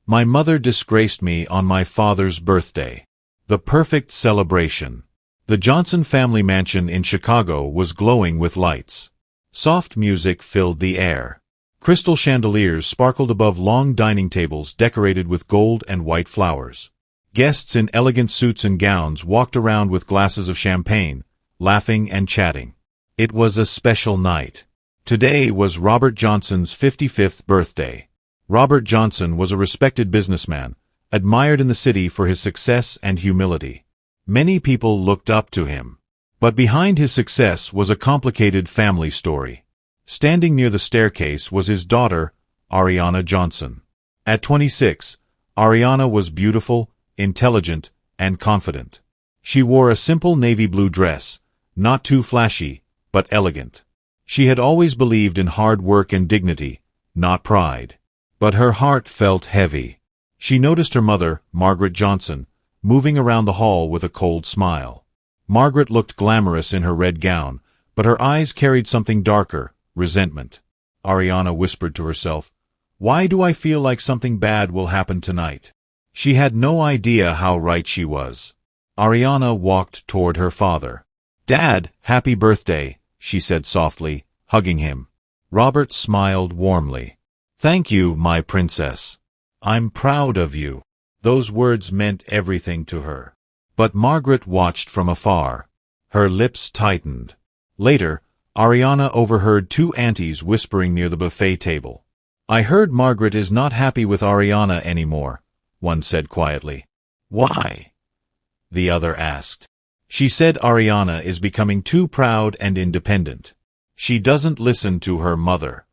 My mother disgraced me on my father's birthday. The perfect celebration. The Johnson family mansion in Chicago was glowing with lights. Soft music filled the air. Crystal chandeliers sparkled above long dining tables decorated with gold and white flowers. Guests in elegant suits and gowns walked around with glasses of champagne, laughing and chatting. It was a special night. Today was Robert Johnson's 55th birthday. Robert Johnson was a respected businessman, admired in the city for his success and humility. Many people looked up to him. But behind his success was a complicated family story. Standing near the staircase was his daughter, Ariana Johnson. At 26, Ariana was beautiful, intelligent, and confident. She wore a simple navy blue dress, not too flashy, but elegant. She had always believed in hard work and dignity, not pride. But her heart felt heavy. She noticed her mother, Margaret Johnson, moving around the hall with a cold smile. Margaret looked glamorous in her red gown, but her eyes carried something darker, resentment. Ariana whispered to herself, "Why do I feel like something bad will happen tonight?" She had no idea how right she was. Ariana walked toward her father. "Dad, happy birthday," she said softly, hugging him. Robert smiled warmly. "Thank you, my princess. I'm proud of you." Those words meant everything to her. But Margaret watched from afar. Her lips tightened. Later, Ariana overheard two aunties whispering near the buffet table. "I heard Margaret is not happy with Ariana anymore," one said quietly. "Why?" the other asked. "She said Ariana is becoming too proud and independent. She doesn't listen to her mother."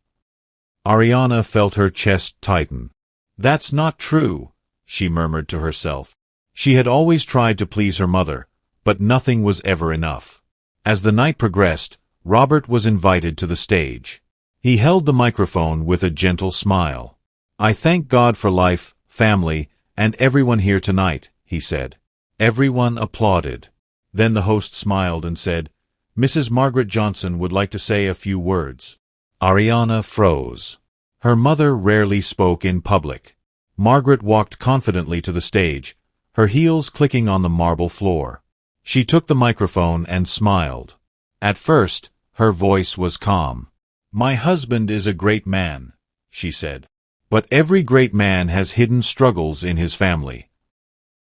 Ariana felt her chest tighten. "That's not true," she murmured to herself. She had always tried to please her mother, but nothing was ever enough. As the night progressed, Robert was invited to the stage. He held the microphone with a gentle smile. "I thank God for life, family, and everyone here tonight," he said. Everyone applauded. Then the host smiled and said, "Mrs. Margaret Johnson would like to say a few words." Ariana froze. Her mother rarely spoke in public. Margaret walked confidently to the stage, her heels clicking on the marble floor. She took the microphone and smiled. At first, her voice was calm. "My husband is a great man," she said. "But every great man has hidden struggles in his family."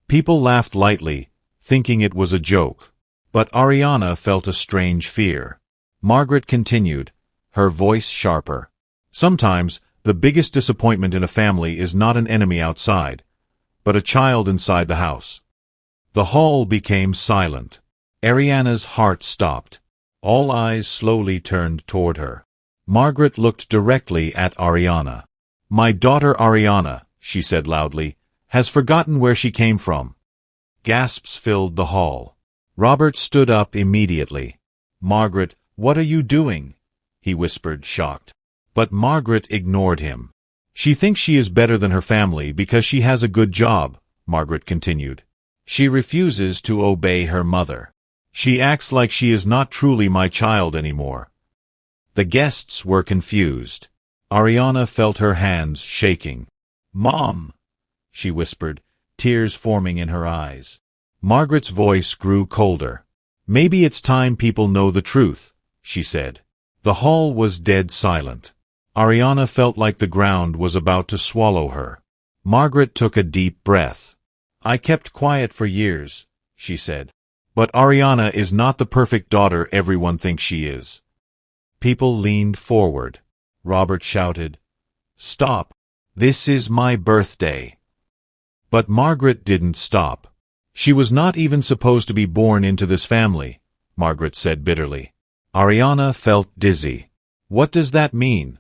People laughed lightly, thinking it was a joke. But Ariana felt a strange fear. Margaret continued, her voice sharper. "Sometimes, the biggest disappointment in a family is not an enemy outside, but a child inside the house." The hall became silent. Ariana's heart stopped. All eyes slowly turned toward her. Margaret looked directly at Ariana. "My daughter Ariana," she said loudly, "has forgotten where she came from." Gasps filled the hall. Robert stood up immediately. "Margaret, what are you doing?" he whispered, shocked. But Margaret ignored him. "She thinks she is better than her family because she has a good job," Margaret continued. "She refuses to obey her mother. She acts like she is not truly my child anymore." The guests were confused. Ariana felt her hands shaking. "Mom," she whispered, tears forming in her eyes. Margaret's voice grew colder. "Maybe it's time people know the truth," she said. The hall was dead silent. Ariana felt like the ground was about to swallow her. Margaret took a deep breath. "I kept quiet for years," she said. "But Ariana is not the perfect daughter everyone thinks she is." People leaned forward. Robert shouted, "Stop! This is my birthday." But Margaret didn't stop. "She was not even supposed to be born into this family," Margaret said bitterly. Ariana felt dizzy. "What does that mean?"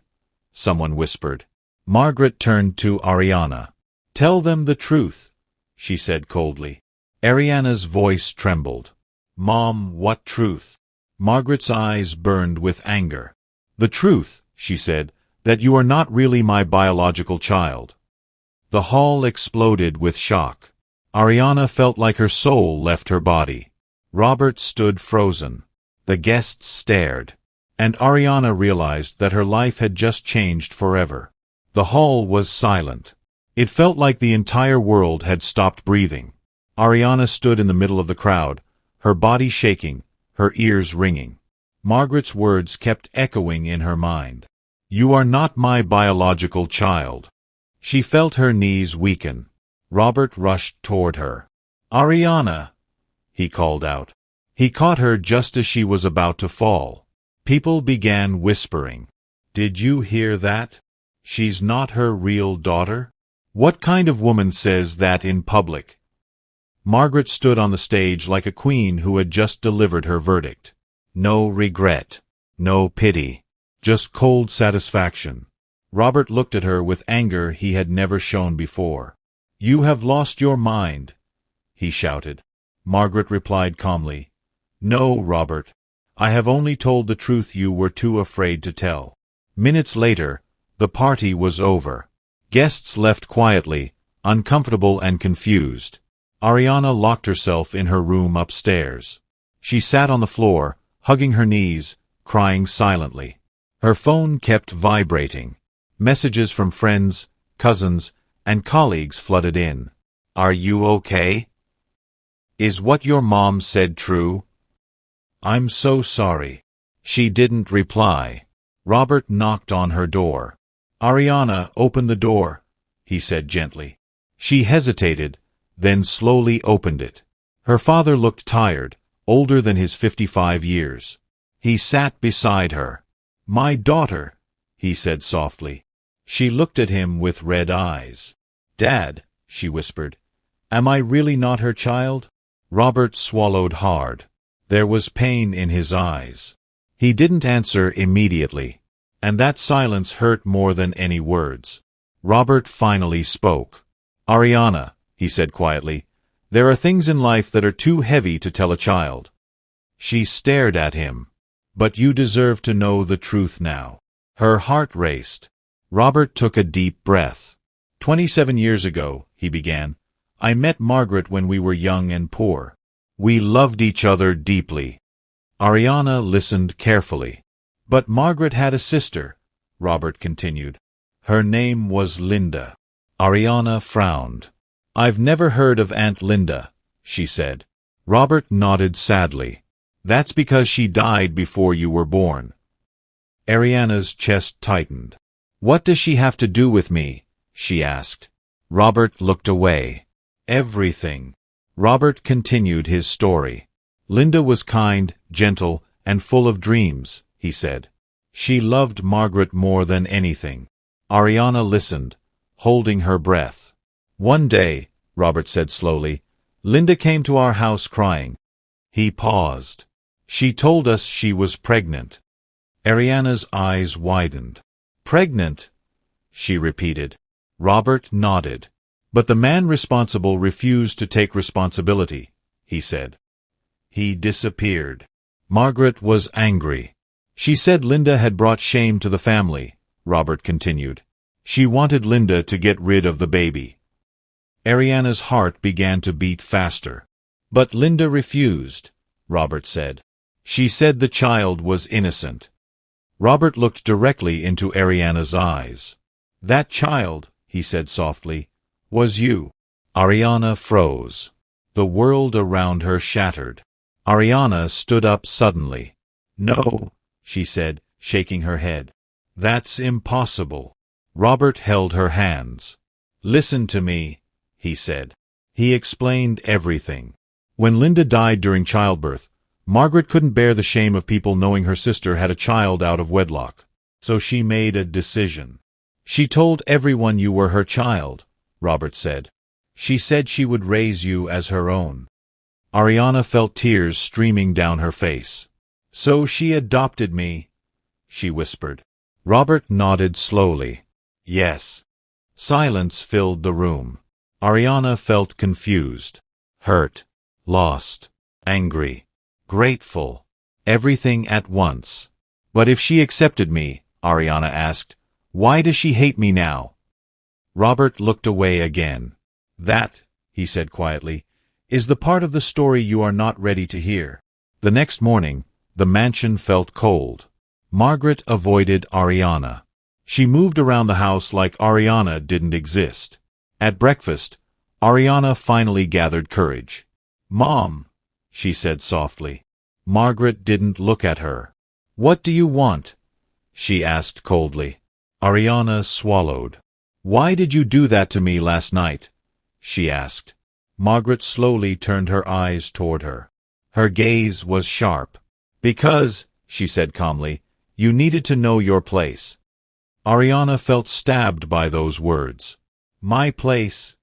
someone whispered. Margaret turned to Ariana. "Tell them the truth," she said coldly. Ariana's voice trembled. "Mom, what truth?" Margaret's eyes burned with anger. "The truth," she said, "that you are not really my biological child." The hall exploded with shock. Ariana felt like her soul left her body. Robert stood frozen. The guests stared. And Ariana realized that her life had just changed forever. The hall was silent. It felt like the entire world had stopped breathing. Ariana stood in the middle of the crowd, her body shaking, her ears ringing. Margaret's words kept echoing in her mind. "You are not my biological child." She felt her knees weaken. Robert rushed toward her. "Ariana!" he called out. He caught her just as she was about to fall. People began whispering. "Did you hear that? She's not her real daughter? What kind of woman says that in public?" Margaret stood on the stage like a queen who had just delivered her verdict. No regret, no pity, just cold satisfaction. Robert looked at her with anger he had never shown before. "You have lost your mind," he shouted. Margaret replied calmly, "No, Robert. I have only told the truth you were too afraid to tell." Minutes later, the party was over. Guests left quietly, uncomfortable and confused. Ariana locked herself in her room upstairs. She sat on the floor, hugging her knees, crying silently. Her phone kept vibrating. Messages from friends, cousins, and colleagues flooded in. "Are you okay? Is what your mom said true? I'm so sorry." She didn't reply. Robert knocked on her door. "Ariana, open the door," he said gently. She hesitated, then slowly opened it. Her father looked tired, older than his 55 years. He sat beside her. "My daughter," he said softly. She looked at him with red eyes. "Dad," she whispered, "am I really not her child?" Robert swallowed hard. There was pain in his eyes. He didn't answer immediately, and that silence hurt more than any words. Robert finally spoke. "Ariana," he said quietly, "there are things in life that are too heavy to tell a child." She stared at him. "But you deserve to know the truth now." Her heart raced. Robert took a deep breath. 27 years ago, he began, I met Margaret when we were young and poor. We loved each other deeply." Ariana listened carefully. "But Margaret had a sister," Robert continued. "Her name was Linda." Ariana frowned. "I've never heard of Aunt Linda," she said. Robert nodded sadly. "That's because she died before you were born." Ariana's chest tightened. "What does she have to do with me?" she asked. Robert looked away. "Everything." Robert continued his story. "Linda was kind, gentle, and full of dreams," he said. "She loved Margaret more than anything." Ariana listened, holding her breath. "One day," Robert said slowly, "Linda came to our house crying." He paused. "She told us she was pregnant." Ariana's eyes widened. "Pregnant?" she repeated. Robert nodded. "But the man responsible refused to take responsibility," he said. "He disappeared." Margaret was angry. "She said Linda had brought shame to the family," Robert continued. "She wanted Linda to get rid of the baby." Ariana's heart began to beat faster. "But Linda refused," Robert said. "She said the child was innocent." Robert looked directly into Ariana's eyes. "That child," he said softly, "was you." Ariana froze. The world around her shattered. Ariana stood up suddenly. "No," she said, shaking her head. "That's impossible." Robert held her hands. "Listen to me," he said. He explained everything. When Linda died during childbirth, Margaret couldn't bear the shame of people knowing her sister had a child out of wedlock. So she made a decision. "She told everyone you were her child," Robert said. "She said she would raise you as her own." Ariana felt tears streaming down her face. "So she adopted me," she whispered. Robert nodded slowly. "Yes." Silence filled the room. Ariana felt confused, hurt, lost, angry, grateful, everything at once. "But if she accepted me," Ariana asked, "why does she hate me now?" Robert looked away again. "That," he said quietly, "is the part of the story you are not ready to hear." The next morning, the mansion felt cold. Margaret avoided Ariana. She moved around the house like Ariana didn't exist. At breakfast, Ariana finally gathered courage. "Mom," she said softly. Margaret didn't look at her. "What do you want?" she asked coldly. Ariana swallowed. "Why did you do that to me last night?" she asked. Margaret slowly turned her eyes toward her. Her gaze was sharp. "Because," she said calmly, "you needed to know your place." Ariana felt stabbed by those words. "My place,"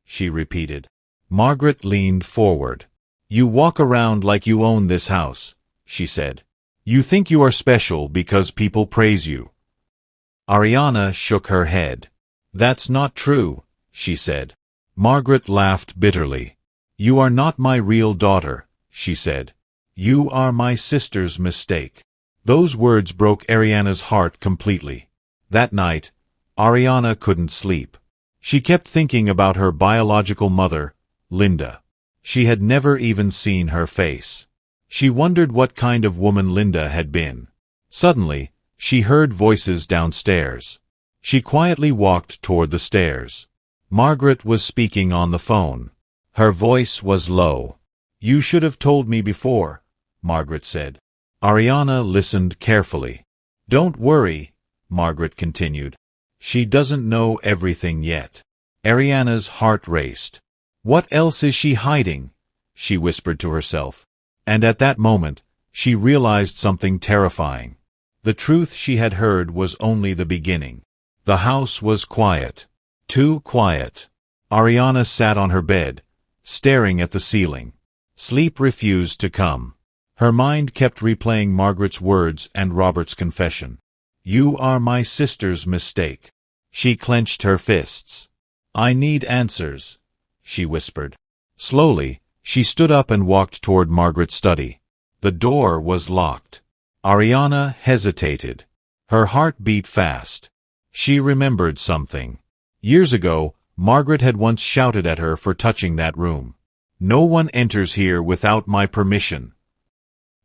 she repeated. Margaret leaned forward. "You walk around like you own this house," she said. "You think you are special because people praise you." Ariana shook her head. "That's not true," she said. Margaret laughed bitterly. "You are not my real daughter," she said. "You are my sister's mistake." Those words broke Ariana's heart completely. That night, Ariana couldn't sleep. She kept thinking about her biological mother, Linda. She had never even seen her face. She wondered what kind of woman Linda had been. Suddenly, she heard voices downstairs. She quietly walked toward the stairs. Margaret was speaking on the phone. Her voice was low. "You should have told me before," Margaret said. Ariana listened carefully. "Don't worry," Margaret continued. "She doesn't know everything yet." Ariana's heart raced. "What else is she hiding?" she whispered to herself. And at that moment, she realized something terrifying. The truth she had heard was only the beginning. The house was quiet. Too quiet. Ariana sat on her bed, staring at the ceiling. Sleep refused to come. Her mind kept replaying Margaret's words and Robert's confession. "You are my sister's mistake." She clenched her fists. "I need answers," she whispered. Slowly, she stood up and walked toward Margaret's study. The door was locked. Ariana hesitated. Her heart beat fast. She remembered something. Years ago, Margaret had once shouted at her for touching that room. "No one enters here without my permission."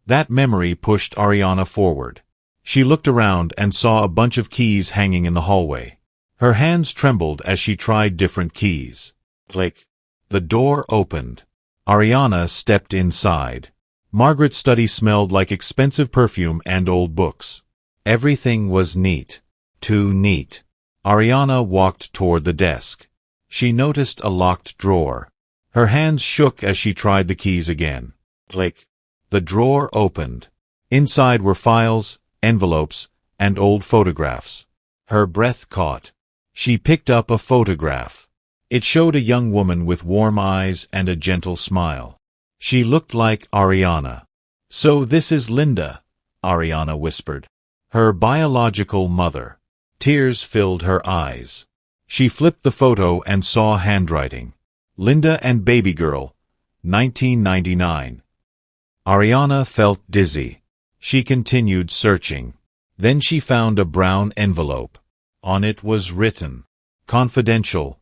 That memory pushed Ariana forward. She looked around and saw a bunch of keys hanging in the hallway. Her hands trembled as she tried different keys. Click. The door opened. Ariana stepped inside. Margaret's study smelled like expensive perfume and old books. Everything was neat. Too neat. Ariana walked toward the desk. She noticed a locked drawer. Her hands shook as she tried the keys again. Click. The drawer opened. Inside were files, envelopes, and old photographs. Her breath caught. She picked up a photograph. It showed a young woman with warm eyes and a gentle smile. She looked like Ariana. "So this is Linda," Ariana whispered. Her biological mother. Tears filled her eyes. She flipped the photo and saw handwriting. "Linda and baby girl, 1999. Ariana felt dizzy. She continued searching. Then she found a brown envelope. On it was written, "Confidential.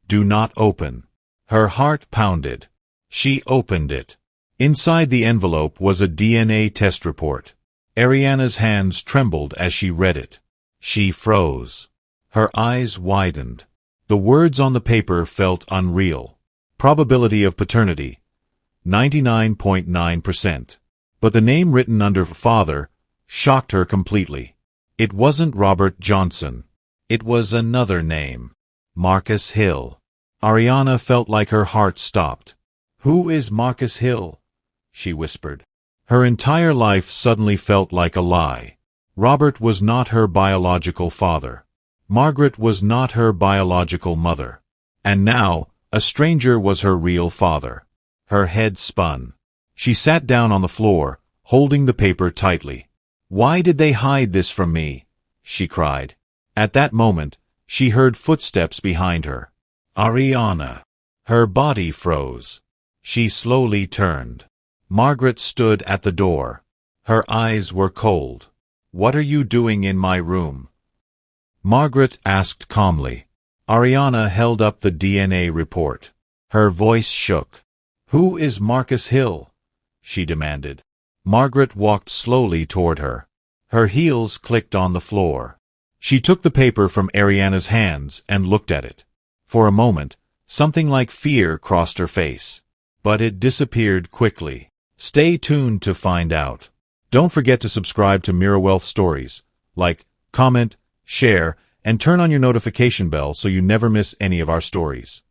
Do not open." Her heart pounded. She opened it. Inside the envelope was a DNA test report. Ariana's hands trembled as she read it. She froze. Her eyes widened. The words on the paper felt unreal. Probability of paternity, 99.9%. But the name written under father shocked her completely. It wasn't Robert Johnson. It was another name. Marcus Hill. Ariana felt like her heart stopped. "Who is Marcus Hill?" she whispered. Her entire life suddenly felt like a lie. Robert was not her biological father. Margaret was not her biological mother. And now, a stranger was her real father. Her head spun. She sat down on the floor, holding the paper tightly. "Why did they hide this from me?" she cried. At that moment, she heard footsteps behind her. Ariana. Her body froze. She slowly turned. Margaret stood at the door. Her eyes were cold. "What are you doing in my room?" Margaret asked calmly. Ariana held up the DNA report. Her voice shook. "Who is Marcus Hill?" she demanded. Margaret walked slowly toward her. Her heels clicked on the floor. She took the paper from Ariana's hands and looked at it. For a moment, something like fear crossed her face. But it disappeared quickly. Stay tuned to find out. Don't forget to subscribe to Mirror Wealth Stories. Like, comment, share, and turn on your notification bell so you never miss any of our stories.